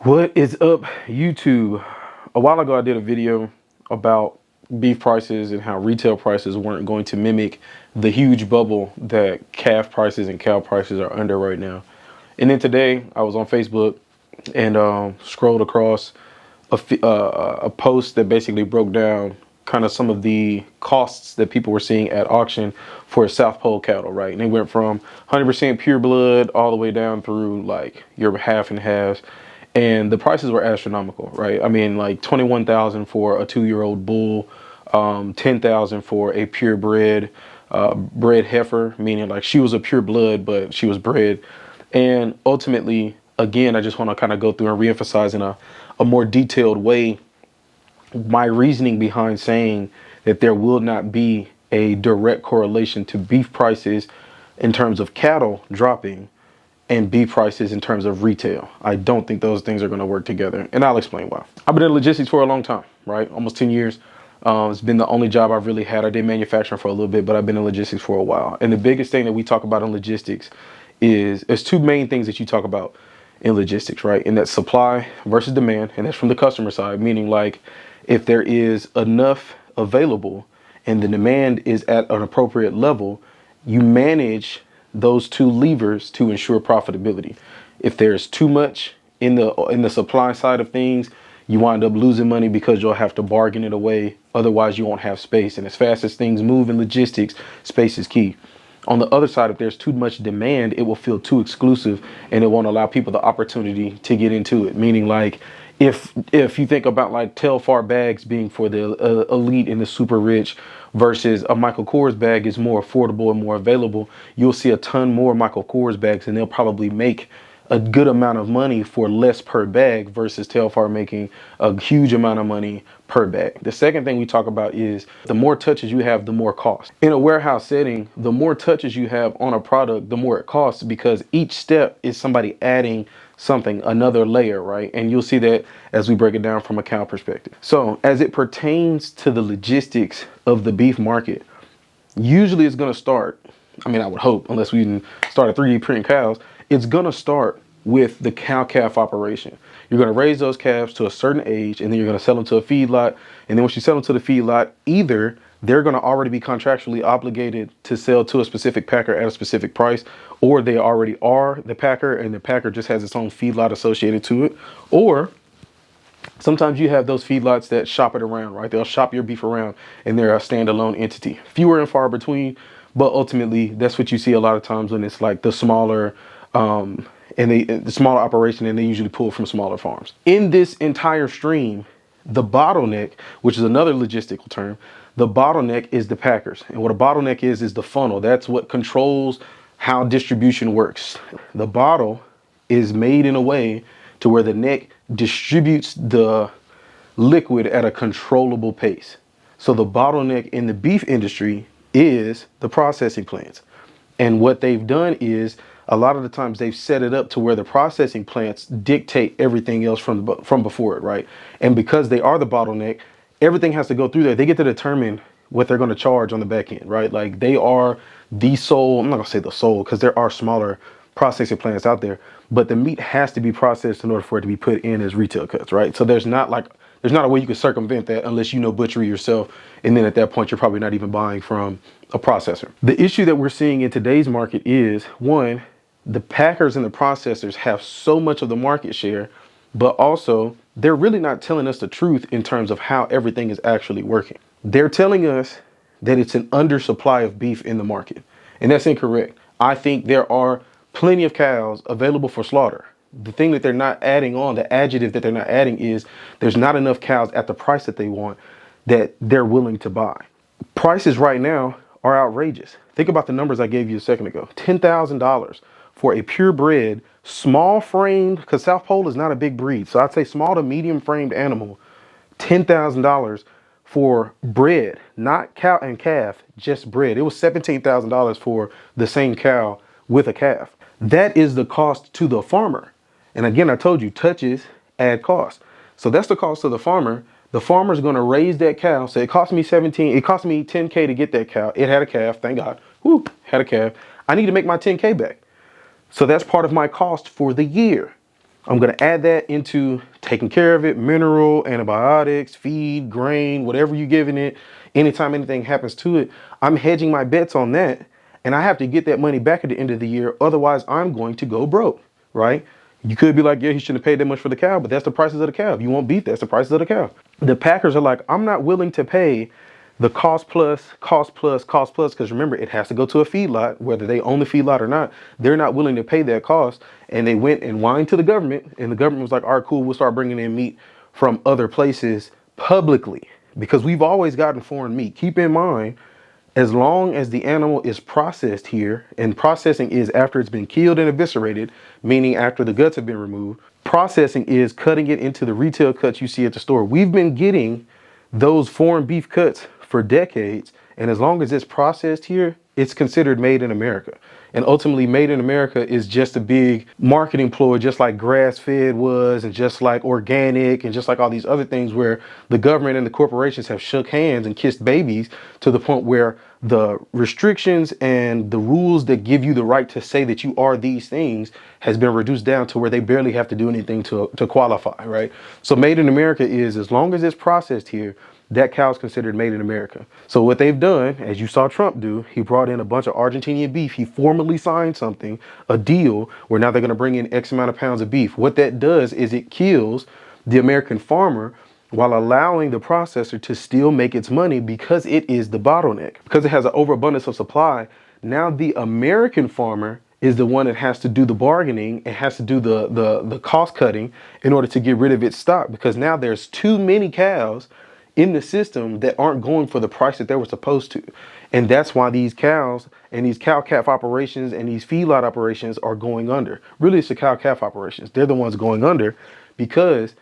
What is up, YouTube? A while ago, I did a video about beef prices and how retail prices weren't going to mimic the huge bubble that calf prices and cow prices are under right now. And then today, I was on Facebook and scrolled across a post that basically broke down kind of some of the costs that people were seeing at auction for South Pole cattle, right? And they went from 100% pure blood all the way down through like your half and halves. And the prices were astronomical, right? I mean, like 21,000 for a 2-year-old bull, 10,000 for a purebred bred heifer, meaning like she was a pure blood, but she was bred. And ultimately, again, I just want to kind of go through and reemphasize in a more detailed way my reasoning behind saying that there will not be a direct correlation to beef prices in terms of cattle dropping and beef prices in terms of retail. I don't think those things are going to work together, and I'll explain why. I've been in logistics for a long time, right? Almost 10 years. It's been the only job I've really had. I did manufacturing for a little bit, but I've been in logistics for a while. And the biggest thing that we talk about in logistics is there's two main things that you talk about in logistics, right? And that's supply versus demand, and that's from the customer side, meaning like if there is enough available and the demand is at an appropriate level, you manage those two levers to ensure profitability. If there's too much in the supply side of things, you wind up losing money because you'll have to bargain it away. Otherwise, you won't have space. And as fast as things move in logistics, space is key. On the other side, if there's too much demand, it will feel too exclusive and it won't allow people the opportunity to get into it. Meaning like if you think about like Telfar bags being for the elite and the super rich versus a Michael Kors bag is more affordable and more available, you'll see a ton more Michael Kors bags and they'll probably make a good amount of money for less per bag versus Telfar making a huge amount of money per bag. The second thing we talk about is the more touches you have, the more cost. In a warehouse setting, the more touches you have on a product, the more it costs because each step is somebody adding something, another layer, right? And you'll see that as we break it down from a cow perspective. So as it pertains to the logistics of the beef market, usually it's going to start, I mean, I would hope, unless we can start a 3D printing cows, it's going to start with the cow-calf operation. You're going to raise those calves to a certain age, and then you're going to sell them to a feedlot. And then once you sell them to the feedlot, either they're going to already be contractually obligated to sell to a specific packer at a specific price, or they already are the packer, and the packer just has its own feedlot associated to it. Or sometimes you have those feedlots that shop it around, right? They'll shop your beef around, and they're a standalone entity. Fewer and far between, but ultimately, that's what you see a lot of times when it's like the smaller the smaller operation, and they usually pull from smaller farms. In this entire stream, the bottleneck, which is another logistical term, the bottleneck is the packers. And what a bottleneck is the funnel. That's what controls how distribution works. The bottle is made in a way to where the neck distributes the liquid at a controllable pace. So the bottleneck in the beef industry is the processing plants. And what they've done is a lot of the times they've set it up to where the processing plants dictate everything else from before it, right? And because they are the bottleneck, everything has to go through there. They get to determine what they're going to charge on the back end, right? Like they are the sole, I'm not going to say the sole because there are smaller processing plants out there, but the meat has to be processed in order for it to be put in as retail cuts, right? So there's not a way you can circumvent that unless you know butchery yourself. And then at that point, you're probably not even buying from a processor. The issue that we're seeing in today's market is, one, the packers and the processors have so much of the market share, but also they're really not telling us the truth in terms of how everything is actually working. They're telling us that it's an undersupply of beef in the market, and that's incorrect. I think there are plenty of cows available for slaughter. The thing that they're not adding on, the adjective that they're not adding is there's not enough cows at the price that they want that they're willing to buy. Prices right now are outrageous. Think about the numbers I gave you a second ago. $10,000 for a purebred, small framed, because South Pole is not a big breed. So I'd say small to medium framed animal, $10,000 for bred, not cow and calf, just bred. It was $17,000 for the same cow with a calf. That is the cost to the farmer. And again, I told you, touches add cost. So that's the cost to the farmer. The farmer's going to raise that cow. So it cost me 17, it cost me 10K to get that cow. It had a calf, thank God. Whoo, had a calf. I need to make my 10K back. So that's part of my cost for the year. I'm going to add that into taking care of it, mineral, antibiotics, feed, grain, whatever you're giving it. Anytime anything happens to it, I'm hedging my bets on that. And I have to get that money back at the end of the year. Otherwise, I'm going to go broke, right? You could be like, yeah, he shouldn't have paid that much for the cow, but that's the prices of the cow. If you want beef, that's the prices of the cow. The packers are like, I'm not willing to pay the cost plus, cost plus, cost plus, because remember, it has to go to a feedlot, whether they own the feedlot or not. They're not willing to pay that cost. And they went and whined to the government, and the government was like, all right, cool, we'll start bringing in meat from other places publicly, because we've always gotten foreign meat. Keep in mind, as long as the animal is processed here, and processing is after it's been killed and eviscerated, meaning after the guts have been removed, processing is cutting it into the retail cuts you see at the store. We've been getting those foreign beef cuts for decades, and as long as it's processed here, it's considered made in America. And ultimately, made in America is just a big marketing ploy, just like grass-fed was, and just like organic, and just like all these other things where the government and the corporations have shook hands and kissed babies to the point where the restrictions and the rules that give you the right to say that you are these things has been reduced down to where they barely have to do anything to qualify, right? So made in America is, as long as it's processed here, that cow is considered made in America. So what they've done, as you saw Trump do, he brought in a bunch of Argentinian beef. He formally signed something, a deal, where now they're going to bring in X amount of pounds of beef. What that does is it kills the American farmer while allowing the processor to still make its money, because it is the bottleneck. Because it has an overabundance of supply, now the American farmer is the one that has to do the bargaining and has to do the cost cutting in order to get rid of its stock, because now there's too many cows in the system that aren't going for the price that they were supposed to. And that's why these cows and these cow-calf operations and these feedlot operations are going under. Really, it's the cow-calf operations. They're the ones going under, because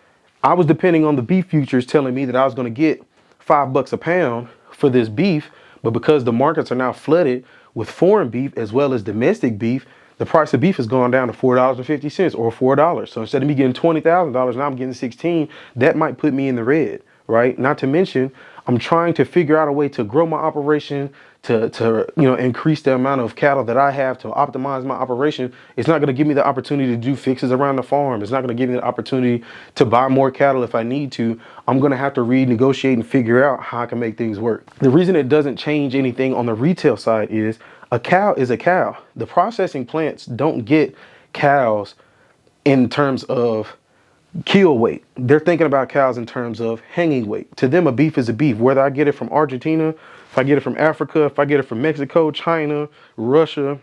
I was depending on the beef futures telling me that I was going to get $5 a pound for this beef. But because the markets are now flooded with foreign beef as well as domestic beef, the price of beef has gone down to $4.50 or $4. So instead of me getting $20,000, now I'm getting 16. That might put me in the red, right? Not to mention, I'm trying to figure out a way to grow my operation, to increase the amount of cattle that I have, to optimize my operation. It's not going to give me the opportunity to do fixes around the farm. It's not going to give me the opportunity to buy more cattle if I need to. I'm going to have to renegotiate and figure out how I can make things work. The reason it doesn't change anything on the retail side is a cow is a cow. The processing plants don't get cows in terms of kill weight. They're thinking about cows in terms of hanging weight. To them, a beef is a beef. Whether I get it from Argentina, if I get it from Africa, if I get it from Mexico, China, Russia,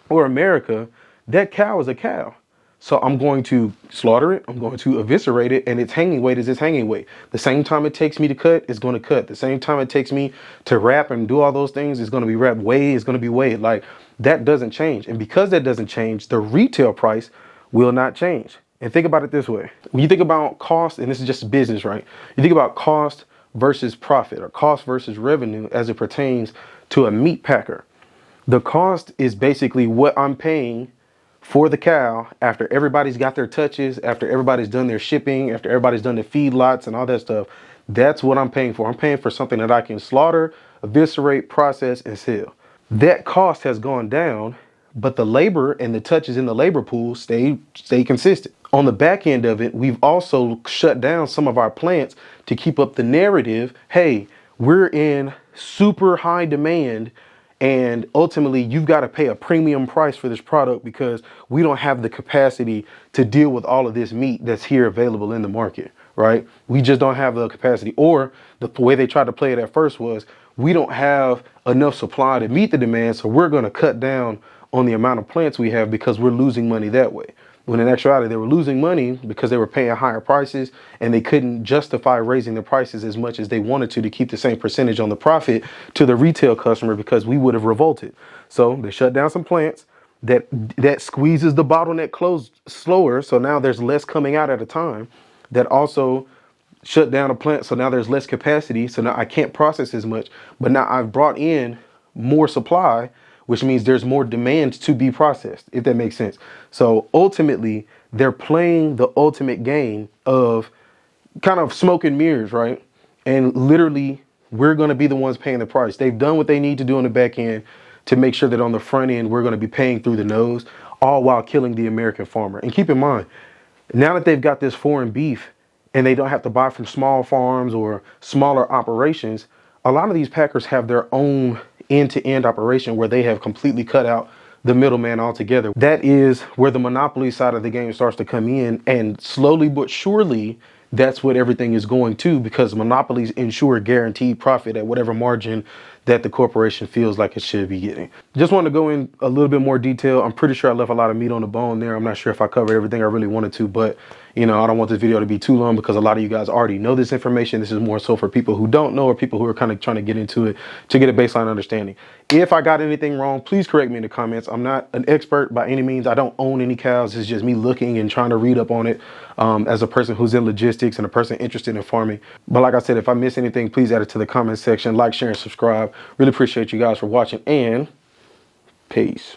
or America, that cow is a cow. So I'm going to slaughter it, I'm going to eviscerate it, and its hanging weight is its hanging weight. The same time it takes me to cut, it's going to cut. The same time it takes me to wrap and do all those things, it's going to be wrapped. Weigh is going to be weighed. Like, that doesn't change. And because that doesn't change, the retail price will not change. And think about it this way. When you think about cost, and this is just business, right? You think about cost versus profit, or cost versus revenue as it pertains to a meat packer. The cost is basically what I'm paying for the cow after everybody's got their touches, after everybody's done their shipping, after everybody's done the feedlots and all that stuff. That's what I'm paying for. I'm paying for something that I can slaughter, eviscerate, process, and sell. That cost has gone down, but the labor and the touches in the labor pool stay consistent. On the back end of it, we've also shut down some of our plants to keep up the narrative. Hey, we're in super high demand, and ultimately you've got to pay a premium price for this product because we don't have the capacity to deal with all of this meat that's here available in the market, right? We just don't have the capacity. Or the way they tried to play it at first was, we don't have enough supply to meet the demand, so we're going to cut down on the amount of plants we have because we're losing money that way. When in actuality, they were losing money because they were paying higher prices, and they couldn't justify raising the prices as much as they wanted to keep the same percentage on the profit to the retail customer, because we would have revolted. So they shut down some plants. That squeezes the bottleneck closed slower. So now there's less coming out at a time. That also shut down a plant. So now there's less capacity. So now I can't process as much, but now I've brought in more supply, which means there's more demand to be processed, if that makes sense. So ultimately, they're playing the ultimate game of kind of smoke and mirrors, right? And literally, we're going to be the ones paying the price. They've done what they need to do on the back end to make sure that on the front end, we're going to be paying through the nose, all while killing the American farmer. And keep in mind, Now that they've got this foreign beef and they don't have to buy from small farms or smaller operations, a lot of these packers have their own end-to-end operation where they have completely cut out the middleman altogether. That is where the monopoly side of the game starts to come in, and slowly but surely that's what everything is going to, because monopolies ensure guaranteed profit at whatever margin that the corporation feels like it should be getting. Just want to go in a little bit more detail. I'm pretty sure I left a lot of meat on the bone there. I'm not sure if I covered everything I really wanted to, but I don't want this video to be too long because a lot of you guys already know this information. This is more so for people who don't know or people who are kind of trying to get into it to get a baseline understanding. If I got anything wrong, please correct me in the comments. I'm not an expert by any means. I don't own any cows. It's just me looking and trying to read up on it as a person who's in logistics and a person interested in farming. But like I said, if I miss anything, please add it to the comment section. Like, share, and subscribe. Really appreciate you guys for watching, and peace.